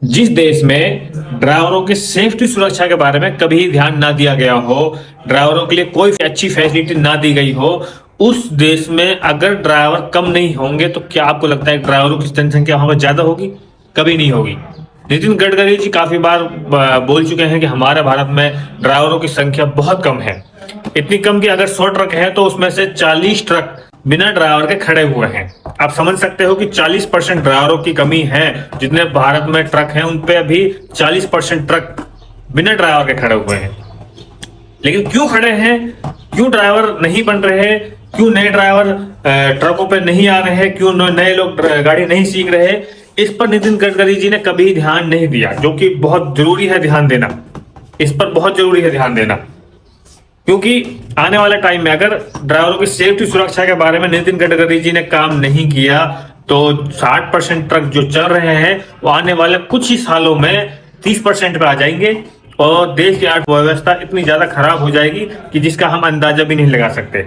जिस देश में ड्राइवरों की सेफ्टी सुरक्षा के बारे में कभी ध्यान ना दिया गया हो, ड्राइवरों के लिए कोई अच्छी फैसिलिटी ना दी गई हो, उस देश में अगर ड्राइवर कम नहीं होंगे तो क्या आपको लगता है ड्राइवरों की जनसंख्या वहां पर ज्यादा होगी? कभी नहीं होगी। नितिन गडकरी जी काफी बार बोल चुके हैं कि हमारे भारत में ड्राइवरों की संख्या बहुत कम है। इतनी कम कि अगर 100 ट्रक है तो उसमें से 40 ट्रक बिना ड्राइवर के खड़े हुए हैं। आप समझ सकते हो कि 40% ड्राइवरों की कमी है। जितने भारत में ट्रक हैं उन पे अभी 40% ट्रक बिना ड्राइवर के खड़े हुए हैं। लेकिन क्यों खड़े हैं? क्यों ड्राइवर नहीं बन रहे? क्यों नए ड्राइवर ट्रकों पे नहीं आ रहे हैं? क्यों नए लोग गाड़ी नहीं सीख रहे? इस पर नितिन गडकरी जी ने कभी ध्यान नहीं दिया, जो कि बहुत जरूरी है ध्यान देना। इस पर बहुत जरूरी है ध्यान देना, क्योंकि आने वाले टाइम में अगर ड्राइवरों की सेफ्टी सुरक्षा के बारे में नितिन गडकरी जी ने काम नहीं किया तो 60% ट्रक जो चल रहे हैं वो आने वाले कुछ ही सालों में 30% पे आ जाएंगे और देश की अर्थव्यवस्था इतनी ज्यादा खराब हो जाएगी कि जिसका हम अंदाजा भी नहीं लगा सकते।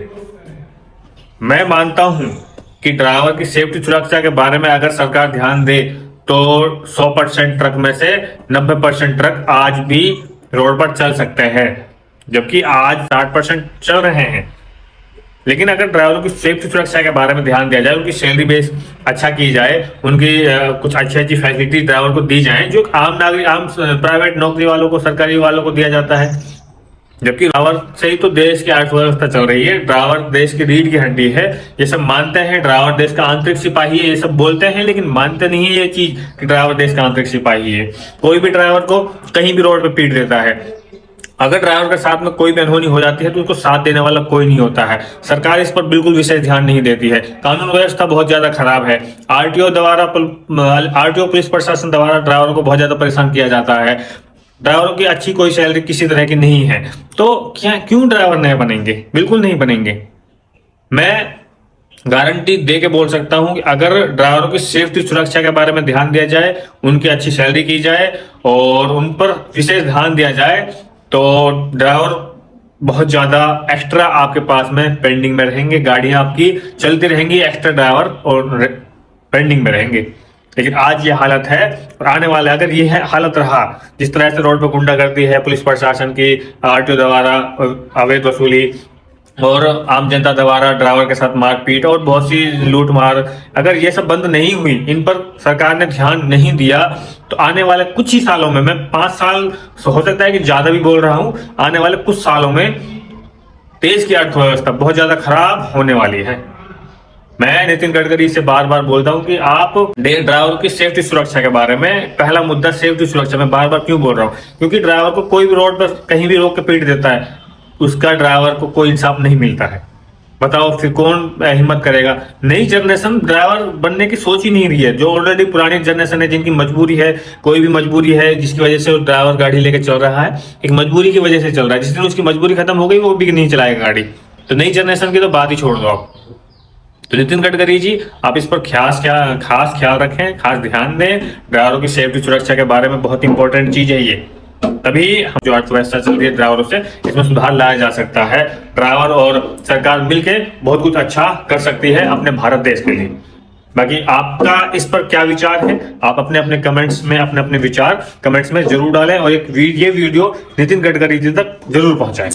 मैं मानता हूं कि ड्राइवर की सेफ्टी सुरक्षा के बारे में अगर सरकार ध्यान दे तो 100% ट्रक में से 90% ट्रक आज भी रोड पर चल सकते हैं, जबकि आज 60% चल रहे हैं। लेकिन अगर ड्राइवरों की सेफ्टी सुरक्षा के बारे में ध्यान दिया जाए, उनकी सैलरी बेस अच्छा की जाए, उनकी कुछ अच्छी अच्छी फैसिलिटी ड्राइवर को दी जाए जो आम नागरिक, आम प्राइवेट नौकरी वालों को, सरकारी वालों को दिया जाता है। जबकि ड्राइवर से ही तो देश की अर्थव्यवस्था चल रही है। ड्राइवर देश की रीढ़ की हड्डी है। ये सब मानते हैं, ड्राइवर देश का आंतरिक सिपाही है, ये सब बोलते हैं, लेकिन मानते नहीं है ये चीज कि ड्राइवर देश का आंतरिक सिपाही है। कोई भी ड्राइवर को कहीं भी रोड पे पीट देता है। अगर ड्राइवर के साथ में कोई भी अनहोनी हो जाती है तो उसको साथ देने वाला कोई नहीं होता है। सरकार इस पर बिल्कुल विशेष ध्यान नहीं देती है। कानून व्यवस्था बहुत ज्यादा खराब है। आरटीओ पुलिस प्रशासन द्वारा ड्राइवरों को बहुत ज्यादा परेशान किया जाता है। ड्राइवरों की अच्छी कोई सैलरी किसी तरह की नहीं है। तो क्यों ड्राइवर नए बनेंगे? बिल्कुल नहीं बनेंगे। मैं गारंटी दे के बोल सकता हूं कि अगर ड्राइवरों की सेफ्टी सुरक्षा के बारे में ध्यान दिया जाए, उनकी अच्छी सैलरी की जाए और उन पर विशेष ध्यान दिया जाए तो ड्राइवर बहुत ज्यादा एक्स्ट्रा आपके पास में पेंडिंग में रहेंगे। गाड़ियां आपकी चलती रहेंगी, एक्स्ट्रा ड्राइवर और पेंडिंग में रहेंगे। लेकिन आज ये हालत है और आने वाले अगर ये हालत रहा, जिस तरह से रोड पर गुंडागर्दी है, पुलिस प्रशासन की, आरटीओ द्वारा अवैध वसूली और आम जनता द्वारा ड्राइवर के साथ मारपीट और बहुत सी लूट मार, अगर ये सब बंद नहीं हुई, इन पर सरकार ने ध्यान नहीं दिया तो आने वाले कुछ ही सालों में, मैं 5 साल हो सकता है कि ज्यादा भी बोल रहा हूं, आने वाले कुछ सालों में देश की अर्थव्यवस्था बहुत ज्यादा खराब होने वाली है। मैं नितिन गडकरी से बार बार बोलता हूं कि आप ड्राइवर की सेफ्टी सुरक्षा के बारे में, पहला मुद्दा सेफ्टी सुरक्षा में बार बार क्यों बोल रहा हूं? क्योंकि ड्राइवर को कोई भी रोड पर कहीं भी रोक के पीट देता है, उसका ड्राइवर को कोई इंसाफ नहीं मिलता है। बताओ फिर कौन हिम्मत करेगा? नई जनरेशन ड्राइवर बनने की सोच ही नहीं रही है। जो ऑलरेडी पुरानी जनरेशन है, जिनकी मजबूरी है, कोई भी मजबूरी है जिसकी वजह से ड्राइवर गाड़ी लेके चल रहा है, एक मजबूरी की वजह से चल रहा है। जिस दिन उसकी मजबूरी खत्म हो गई वो भी नहीं चलाएगा गाड़ी। तो नई जनरेशन की तो बात ही छोड़ दो आप। तो नितिन गडकरी जी, आप इस पर खास ख्याल रखें, खास ध्यान दें। ड्राइवरों की सेफ्टी सुरक्षा के बारे में बहुत इंपॉर्टेंट चीज है ये। तभी हम जो अर्थव्यवस्था चल रही है ड्राइवरों से, इसमें सुधार लाया जा सकता है। ड्राइवर और सरकार मिलकर बहुत कुछ अच्छा कर सकती है अपने भारत देश के लिए। बाकी आपका इस पर क्या विचार है? आप अपने अपने कमेंट्स में अपने विचार कमेंट्स में जरूर डालें और ये वीडियो नितिन गडकरी जी तक जरूर पहुंचाएं।